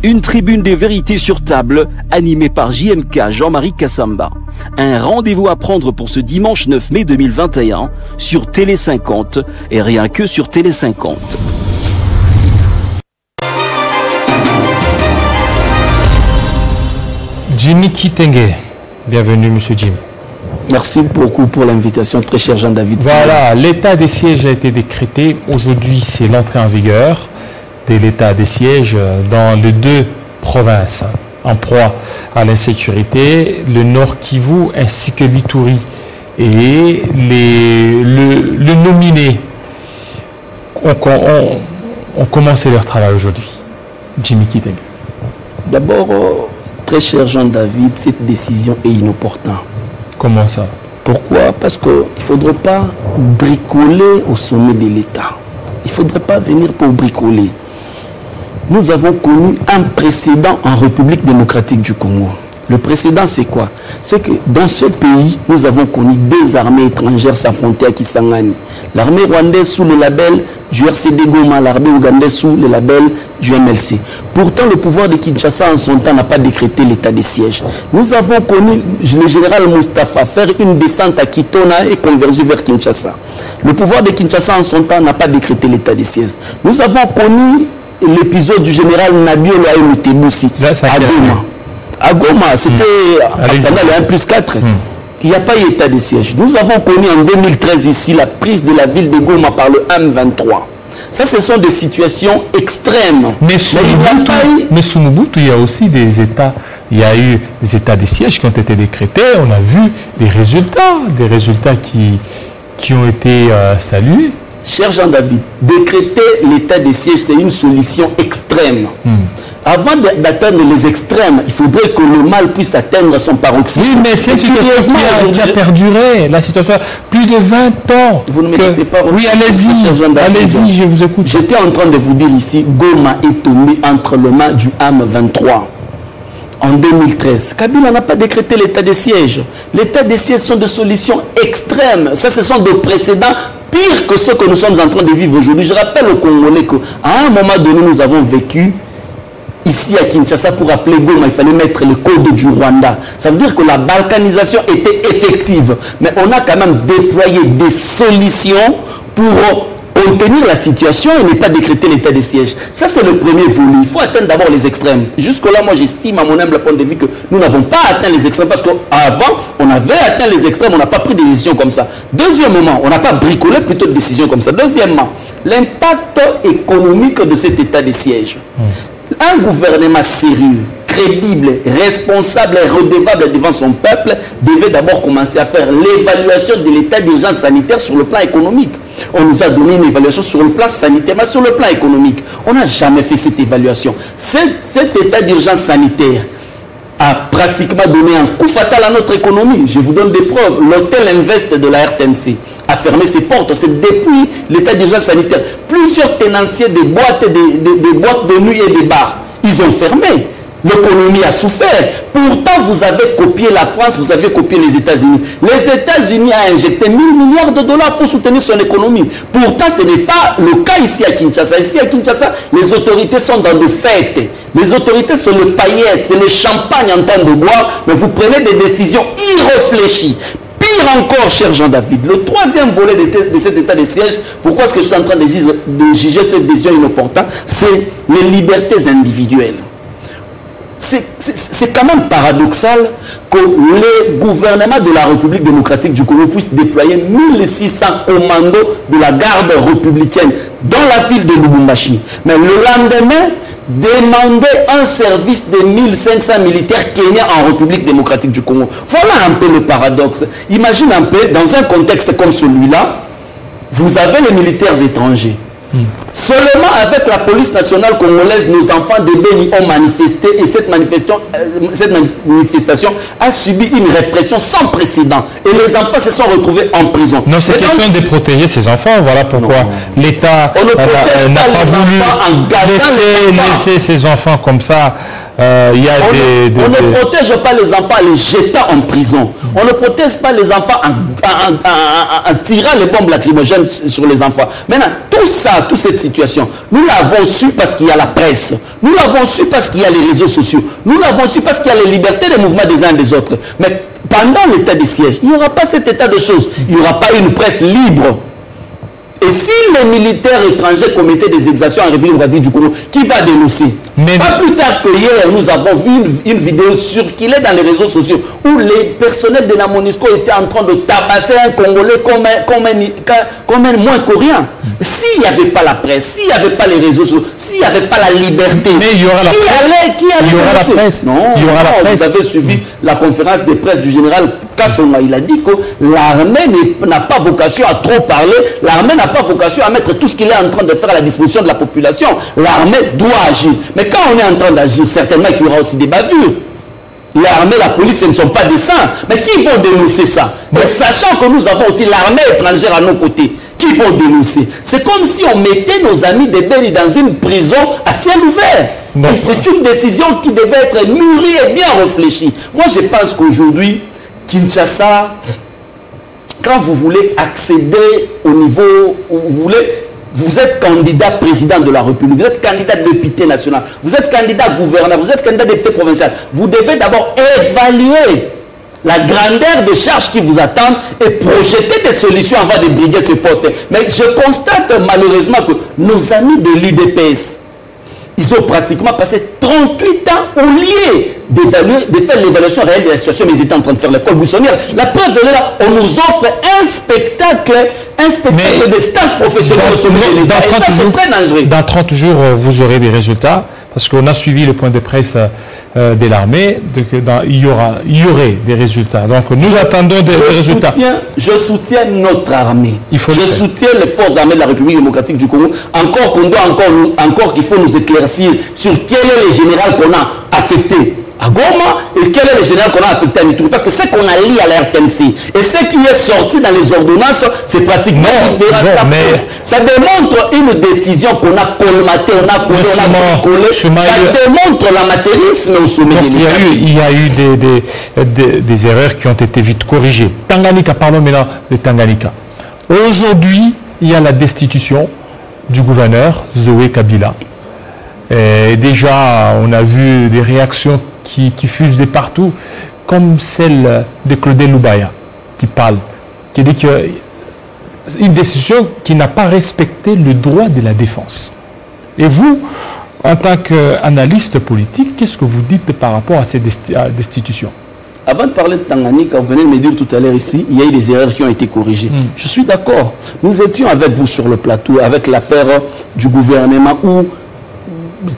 une tribune des vérités sur table animée par JMK Jean-Marie Kassamba. Un rendez-vous à prendre pour ce dimanche 9 mai 2021 sur Télé 50 et rien que sur Télé 50. Jimmy Kitenge, bienvenue Monsieur Jim. Merci beaucoup pour l'invitation, très cher Jean-David. Voilà, l'état des sièges a été décrété. Aujourd'hui, c'est l'entrée en vigueur de l'état des sièges dans les 2 provinces en proie à l'insécurité, le Nord Kivu ainsi que l'Ituri. Et le nominé ont commencé leur travail aujourd'hui. Jimmy Kitenge. D'abord, très cher Jean-David, cette décision est inopportune. Comment ça? Pourquoi? Parce qu'il ne faudrait pas bricoler au sommet de l'État. Il ne faudrait pas venir pour bricoler. Nous avons connu un précédent en République démocratique du Congo. Le précédent, c'est quoi? C'est que dans ce pays, nous avons connu 2 armées étrangères s'affronter à Kisangani. L'armée rwandaise sous le label du RCD Goma, l'armée ougandaise sous le label du MLC. Pourtant, le pouvoir de Kinshasa en son temps n'a pas décrété l'état de siège. Nous avons connu le général Moustapha faire une descente à Kitona et converger vers Kinshasa. Le pouvoir de Kinshasa en son temps n'a pas décrété l'état de siège. Nous avons connu l'épisode du général Nabiolo et Mutebusi à Goma. À Goma, c'était pendant les 1+4. Il n'y a pas eu état de siège. Nous avons connu en 2013 ici la prise de la ville de Goma par le M23. Ça, ce sont des situations extrêmes. Mais sous Mobutu, il y a aussi des États, il y a eu des États de siège qui ont été décrétés. On a vu des résultats qui ont été salués. Cher Jean-David, décréter l'état de siège, c'est une solution extrême. Avant d'atteindre les extrêmes, il faudrait que le mal puisse atteindre son paroxysme. Oui, mais c'est une situation qui a perduré. La situation, plus de 20 ans. Vous ne me laissez pas. Oui, allez-y, je vous écoute. J'étais en train de vous dire ici, Goma est tombé entre les mains du AM23. En 2013, Kabila n'a pas décrété l'état de siège. L'état de siège sont des solutions extrêmes. Ça, ce sont des précédents pires que ceux que nous sommes en train de vivre aujourd'hui. Je rappelle aux Congolais qu'à un moment donné, nous avons vécu ici à Kinshasa pour appeler Goma, il fallait mettre le code du Rwanda. Ça veut dire que la balkanisation était effective. Mais on a quand même déployé des solutions pour contenir la situation et ne pas décréter l'état de siège. Ça, c'est le premier volet. Il faut atteindre d'abord les extrêmes. Jusque-là, moi, j'estime, à mon humble point de vue, que nous n'avons pas atteint les extrêmes parce qu'avant, on avait atteint les extrêmes, on n'a pas pris des décisions comme ça. Deuxièmement, on n'a pas bricolé plutôt de décisions comme ça. Deuxièmement, l'impact économique de cet état de siège. Un gouvernement sérieux, crédible, responsable et redevable devant son peuple devait d'abord commencer à faire l'évaluation de l'état d'urgence sanitaire sur le plan économique. On nous a donné une évaluation sur le plan sanitaire, mais sur le plan économique, on n'a jamais fait cette évaluation. Cet état d'urgence sanitaire a pratiquement donné un coup fatal à notre économie. Je vous donne des preuves. L'hôtel Invest de la RTNC a fermé ses portes. C'est depuis l'état d'urgence sanitaire. Plusieurs tenanciers des boîtes de nuit et des bars, ils ont fermé. L'économie a souffert. Pourtant, vous avez copié la France, vous avez copié les États-Unis. Les États-Unis ont injecté 1 000 milliards de dollars pour soutenir son économie. Pourtant, ce n'est pas le cas ici à Kinshasa. Ici à Kinshasa, les autorités sont dans de fêtes. Les autorités, c'est le paillette, c'est le champagne en train de boire, mais vous prenez des décisions irréfléchies. Pire encore, cher Jean-David, le troisième volet de cet état de siège, pourquoi est-ce que je suis en train de juger cette décision inopportune, c'est les libertés individuelles. C'est quand même paradoxal que les gouvernements de la République démocratique du Congo puissent déployer 1600 commandos de la garde républicaine dans la ville de Lubumbashi. Mais le lendemain, demander un service de 1500 militaires kenyans en République démocratique du Congo. Voilà un peu le paradoxe. Imagine un peu, dans un contexte comme celui-là, vous avez les militaires étrangers. Seulement avec la police nationale congolaise, nos enfants de Béni ont manifesté et cette manifestation a subi une répression sans précédent. Et les enfants se sont retrouvés en prison. Non, c'est question de protéger ces enfants. Voilà pourquoi l'État n'a pas voulu laisser ces enfants comme ça. On ne protège pas les enfants en les jetant en prison. On ne protège pas les enfants en tirant les bombes lacrymogènes sur les enfants. Maintenant, tout ça, toute cette situation, nous l'avons su parce qu'il y a la presse. Nous l'avons su parce qu'il y a les réseaux sociaux. Nous l'avons su parce qu'il y a les libertés des mouvements des uns et des autres. Mais pendant l'état de siège, il n'y aura pas cet état de choses. Il n'y aura pas une presse libre. Et si les militaires étrangers commettaient des exactions en République démocratique du Congo, qui va dénoncer? Pas plus tard que hier, nous avons vu une vidéo circuler dans les réseaux sociaux où les personnels de la MONUSCO étaient en train de tabasser un Congolais comme un moins coréen. S'il n'y avait pas la presse, s'il n'y avait pas les réseaux sociaux, s'il n'y avait pas la liberté, mais il y aura la presse. Il y aura la presse. Non, vous avez suivi la conférence de presse du général Kassonga. Il a dit que l'armée n'a pas vocation à trop parler, l'armée n'a pas vocation à mettre tout ce qu'il est en train de faire à la disposition de la population. L'armée doit agir. Mais quand on est en train d'agir, certainement qu'il y aura aussi des bavures. L'armée, la police, ce ne sont pas des saints. Mais qui vont dénoncer ça? Mais sachant que nous avons aussi l'armée étrangère à nos côtés, qui vont dénoncer? C'est comme si on mettait nos amis de Béni dans une prison à ciel ouvert. Et c'est une décision qui devait être mûrie et bien réfléchie. Moi, je pense qu'aujourd'hui, Kinshasa, quand vous voulez accéder au niveau où vous êtes candidat président de la République, vous êtes candidat député national, vous êtes candidat gouverneur, vous êtes candidat député provincial, vous devez d'abord évaluer la grandeur des charges qui vous attendent et projeter des solutions avant de briguer ce poste. Mais je constate malheureusement que nos amis de l'UDPS, Ils ont pratiquement passé 38 ans au lieu de faire l'évaluation réelle de la situation, mais ils étaient en train de faire l'école buissonnière. La preuve de là, on nous offre un spectacle de stage professionnel au sommet de l'État. Et ça, c'est très dangereux. Dans 30 jours, vous aurez des résultats, parce qu'on a suivi le point de presse de l'armée, il y aurait des résultats. Donc nous attendons des résultats. Je soutiens notre armée. Je soutiens les forces armées de la République démocratique du Congo. Encore qu'il faut nous éclaircir sur quel est le général qu'on a affecté à Goma et quel est le général qu'on a affecté à Mituri. Parce que ce qu'on a lié à la RTNC et ce qui est sorti dans les ordonnances, c'est pratiquement différent. Ça démontre une décision qu'on a colmatée, on a collé. Ça démontre l'amateurisme au sommet de l'État. Il y a eu des erreurs qui ont été vite corrigées. Tanganyika, parlons maintenant de Tanganyika. Aujourd'hui, il y a la destitution du gouverneur Zoé Kabila. Et déjà, on a vu des réactions qui fusent de partout, comme celle de Claudel Lubaya, qui parle, qui dit qu'il y a une décision qui n'a pas respecté le droit de la défense. Et vous, en tant qu'analyste politique, qu'est-ce que vous dites par rapport à ces destitutions? Avant de parler de Tanganyika, vous venez de me dire tout à l'heure ici, il y a eu des erreurs qui ont été corrigées. Je suis d'accord. Nous étions avec vous sur le plateau, avec l'affaire du gouvernement où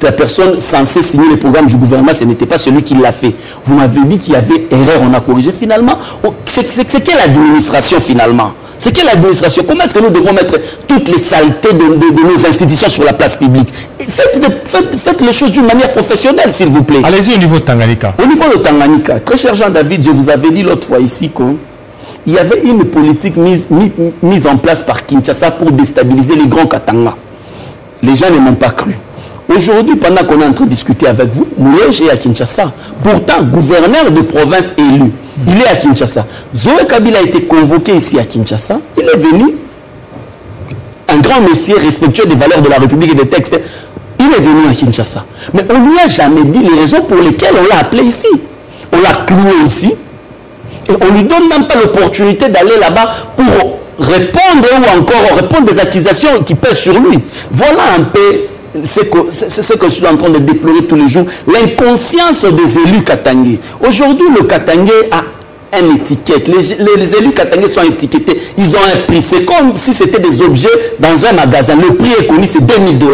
la personne censée signer le programme du gouvernement, ce n'était pas celui qui l'a fait. Vous m'avez dit qu'il y avait erreur, on a corrigé. Finalement, c'est quelle administration finalement? C'est quelle administration? Comment est-ce que nous devons mettre toutes les saletés de nos institutions sur la place publique? Faites les choses d'une manière professionnelle, s'il vous plaît. Allez-y au niveau de Tanganyika. Au niveau de Tanganyika, très cher Jean-David, je vous avais dit l'autre fois ici qu'il y avait une politique mise en place par Kinshasa pour déstabiliser les grands Katanga. Les gens ne m'ont pas cru. Aujourd'hui, pendant qu'on est en train de discuter avec vous, Moulège est à Kinshasa. Pourtant, gouverneur de province élu, il est à Kinshasa. Zoé Kabila a été convoqué ici à Kinshasa. Il est venu, un grand monsieur respectueux des valeurs de la République et des textes. Il est venu à Kinshasa. Mais on ne lui a jamais dit les raisons pour lesquelles on l'a appelé ici. On l'a cloué ici. Et on ne lui donne même pas l'opportunité d'aller là-bas pour répondre ou encore répondre des accusations qui pèsent sur lui. Voilà un peu ce que je suis en train de déplorer tous les jours, l'inconscience des élus katangais. Aujourd'hui, le Katangais a une étiquette. Les élus katangais sont étiquetés. Ils ont un prix. C'est comme si c'était des objets dans un magasin. Le prix est connu, c'est $2000.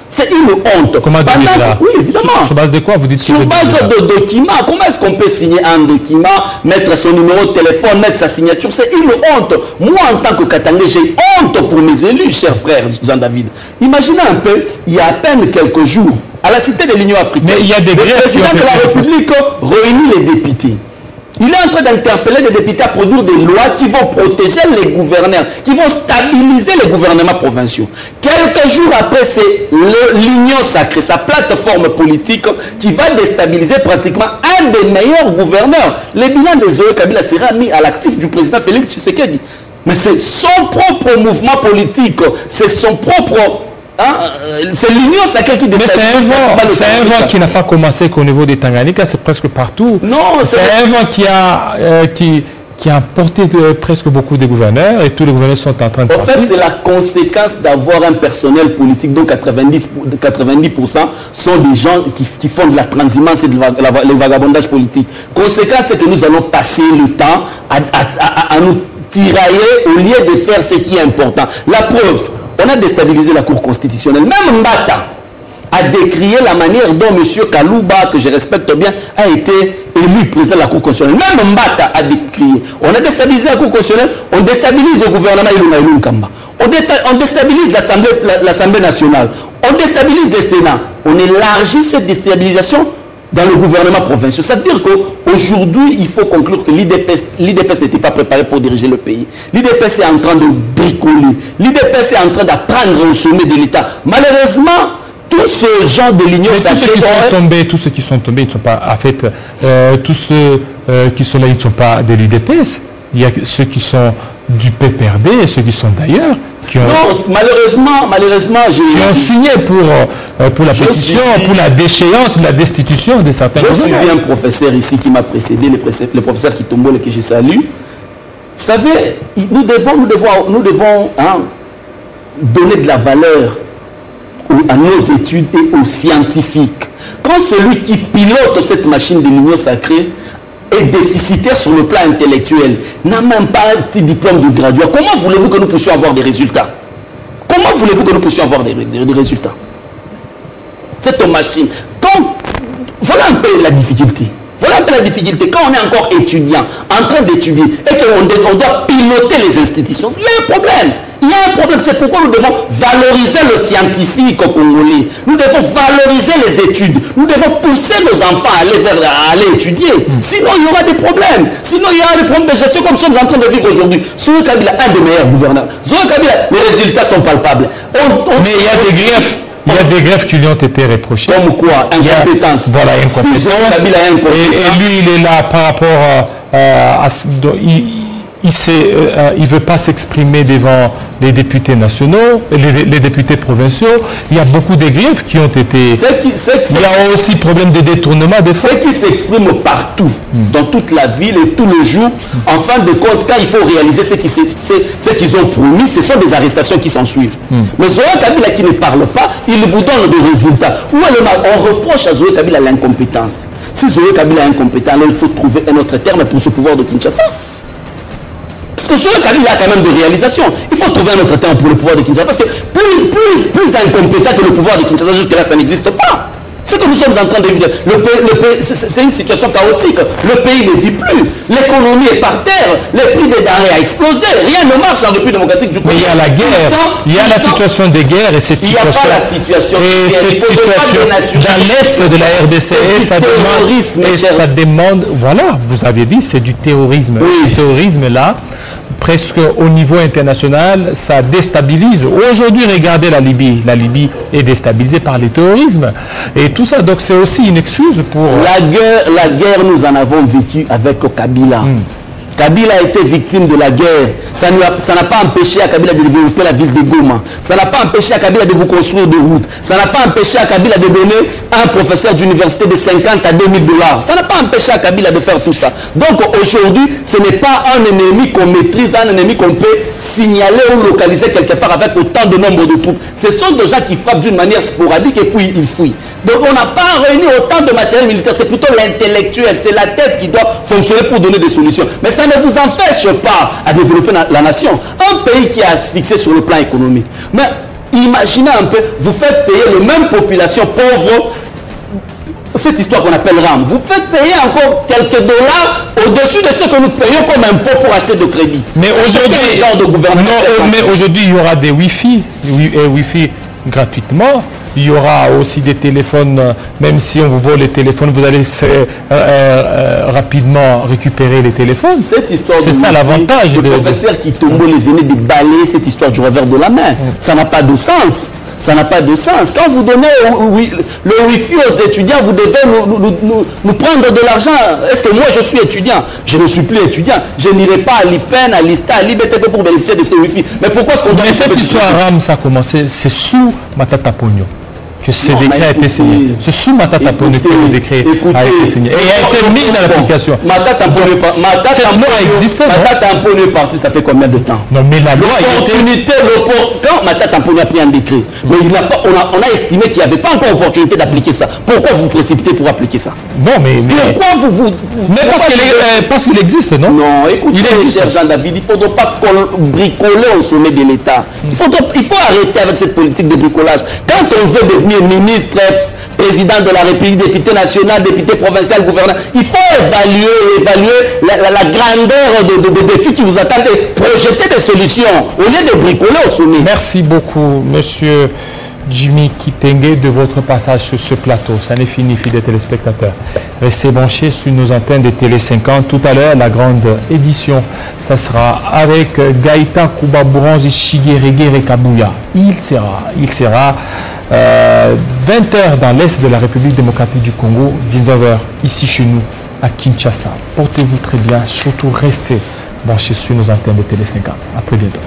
C'est une honte. Comment $2000? Oui, évidemment. Sur base de quoi vous dites? Sur base de documents. Comment est-ce qu'on peut signer un document, mettre son numéro de téléphone, mettre sa signature? C'est une honte. Moi, en tant que Katangais, j'ai honte pour mes élus, cher frère Jean-David. Imaginez un peu, il y a à peine quelques jours, à la Cité de l'Union africaine, mais il y a des le président de la République réunit les députés. Il est en train d'interpeller les députés à produire des lois qui vont protéger les gouverneurs, qui vont stabiliser les gouvernements provinciaux. Quelques jours après, c'est l'Union sacrée, sa plateforme politique, qui va déstabiliser pratiquement un des meilleurs gouverneurs. Le bilan de Zoé Kabila sera mis à l'actif du président Félix Tshisekedi. Mais c'est son propre mouvement politique, c'est son propre... c'est l'Union sacrée qui décide. Mais c'est un vent qui n'a pas commencé qu'au niveau des Tanganyika, c'est presque partout. Non, c'est un vent qui a porté presque beaucoup de gouverneurs et tous les gouverneurs sont en train de partir. En fait, c'est la conséquence d'avoir un personnel politique dont 90% sont des gens qui font de la transhumance et de le vagabondage politique. Conséquence, c'est que nous allons passer le temps à nous tirailler au lieu de faire ce qui est important. La preuve, on a déstabilisé la Cour constitutionnelle. Même Mbata a décrié la manière dont M. Kalouba, que je respecte bien, a été élu président de la Cour constitutionnelle. Même Mbata a décrié. On a déstabilisé la Cour constitutionnelle, on déstabilise le gouvernement Ilunga Kamba. On déstabilise l'Assemblée nationale. On déstabilise le Sénat. On élargit cette déstabilisation dans le gouvernement provincial. Ça veut dire qu'aujourd'hui, il faut conclure que l'IDPS n'était pas préparé pour diriger le pays. L'IDPS est en train de bricoler. L'IDPS est en train d'apprendre au sommet de l'État. Malheureusement, tous ces gens de l'Union sacrée... Tous ceux qui sont tombés, ils ne sont pas... En fait, tous ceux qui sont là, ils ne sont pas de l'IDPS. Il y a ceux qui sont du PPRD et ceux qui sont d'ailleurs. Non, malheureusement, qui ont signé pour la pétition, pour la déchéance, la destitution de certains gouverneurs. Je suis un professeur ici qui m'a précédé, le professeur Kitombole que je salue. Vous savez, nous devons donner de la valeur à nos études et aux scientifiques. Quand celui qui pilote cette machine de l'union sacrée est déficitaire sur le plan intellectuel, n'a même pas un petit diplôme de graduat, comment voulez-vous que nous puissions avoir des résultats? Comment voulez-vous que nous puissions avoir des résultats? Cette machine, voilà un peu la difficulté. Voilà un peu la difficulté. Quand on est encore étudiant, en train d'étudier, et qu'on doit piloter les institutions, il y a un problème. Il y a un problème. C'est pourquoi nous devons valoriser le scientifique au Congolais. Nous devons valoriser les études. Nous devons pousser nos enfants à aller étudier. Sinon, il y aura des problèmes. Sinon, il y aura des problèmes de gestion comme nous sommes en train de vivre aujourd'hui. Zoé Kabila, un des meilleurs gouverneurs. Zoé Kabila, les résultats sont palpables. Mais il y a des greffes. Il y a des greffes qui lui ont été reprochées. Comme quoi? Incompétence. Voilà, incompétence. Si Zoé Kabila est incompétent. Et lui, il est là par rapport à il ne veut pas s'exprimer devant les députés nationaux, les députés provinciaux. Il y a beaucoup de griefs qui ont été... Il y a aussi problème de détournement des fonds. Ceux qui s'expriment partout, dans toute la ville et tous les jours, en fin de compte, quand il faut réaliser ce qu'ils ont promis, ce sont des arrestations qui s'en suivent. Mais Zoé Kabila qui ne parle pas, il vous donne des résultats. On reproche à Zoé Kabila l'incompétence. Si Zoé Kabila est incompétent, alors il faut trouver un autre terme pour ce pouvoir de Kinshasa. Parce que Zoé Kabila a quand même des réalisations. Il faut trouver un autre terme pour le pouvoir de Kinshasa. Parce que plus incompétent que le pouvoir de Kinshasa, jusque-là, ça n'existe pas. Ce que nous sommes en train de vivre, c'est une situation chaotique. Le pays ne vit plus. L'économie est par terre. Les prix des denrées a explosé. Rien ne marche en République démocratique du Congo. Mais il y a la guerre. Il y a la situation des guerres et cette situation. Il n'y a pas la situation. Et cette situation dans l'est de la RDC. Ça demande. Voilà, vous avez dit, c'est du terrorisme. Oui. Ce terrorisme-là, presque au niveau international, ça déstabilise. Aujourd'hui, regardez la Libye. La Libye est déstabilisée par le terrorisme. Et tout ça, donc c'est aussi une excuse pour... La guerre, nous en avons vécu avec Kabila. Kabila a été victime de la guerre. Ça n'a pas empêché à Kabila de développer la ville de Goma. Ça n'a pas empêché à Kabila de vous construire des routes. Ça n'a pas empêché à Kabila de donner un professeur d'université de 50 à 2000 $. Ça n'a pas empêché à Kabila de faire tout ça. Donc aujourd'hui, ce n'est pas un ennemi qu'on maîtrise, un ennemi qu'on peut signaler ou localiser quelque part avec autant de nombre de troupes. Ce sont des gens qui frappent d'une manière sporadique et puis ils fuient. Donc on n'a pas réuni autant de matériel militaire. C'est plutôt l'intellectuel. C'est la tête qui doit fonctionner pour donner des solutions. Mais ça ne vous empêche pas à développer la nation. Un pays qui est asphyxié sur le plan économique. Mais imaginez un peu, vous faites payer les mêmes populations pauvres cette histoire qu'on appelle RAM. Vous faites payer encore quelques dollars au-dessus de ce que nous payons comme impôt pour acheter de crédit. Mais aujourd'hui, il y aura des Wi-Fi gratuitement. Il y aura aussi des téléphones, même si on vous vole les téléphones, vous allez rapidement récupérer les téléphones. Cette histoire, c'est ça l'avantage. Le professeur qui tombe venait de balayer cette histoire du revers de la main. Ça n'a pas de sens. Ça n'a pas de sens. Quand vous donnez le Wi-Fi aux étudiants, vous devez nous prendre de l'argent. Est-ce que moi je suis étudiant? Je ne suis plus étudiant. Je n'irai pas à l'IPEN, à l'ISTA, à l'IBTP pour bénéficier de ce Wi-Fi. Mais pourquoi est-ce qu'on doit... Mais cette histoire RAM, ça a commencé, c'est sous Matata Pogno que ce décret a été signé. C'est sous Matata Pogno que le décret a été signé. Et a été mis dans l'application. Matata Pogno est parti, ça fait combien de temps? Non, mais la loi quand Matata Pogno a pris un décret, mais on a estimé qu'il n'y avait pas encore opportunité d'appliquer ça. Pourquoi vous précipitez pour appliquer ça? Non, mais pourquoi mais parce qu'il existe, non? Non, écoutez, cher Jean-David, il ne faudra pas bricoler au sommet de l'État. Il faut arrêter avec cette politique de bricolage. Quand on veut devenir ministre, président de la République, député national, député provincial, gouverneur, il faut évaluer la grandeur des défis qui vous attendent et projeter des solutions au lieu de bricoler au sommet. Merci beaucoup, monsieur Jimmy Kitenge, de votre passage sur ce plateau. Ça n'est fini, fidèles téléspectateurs. Restez branchés sur nos antennes de Télé 50. Tout à l'heure, la grande édition, ça sera avec Gaïta Koubabouranzi Shigerege Kabouya. Il sera 20h dans l'est de la République démocratique du Congo, 19h ici chez nous à Kinshasa. Portez-vous très bien, surtout restez branchés sur nos antennes de Télé 50. À très bientôt.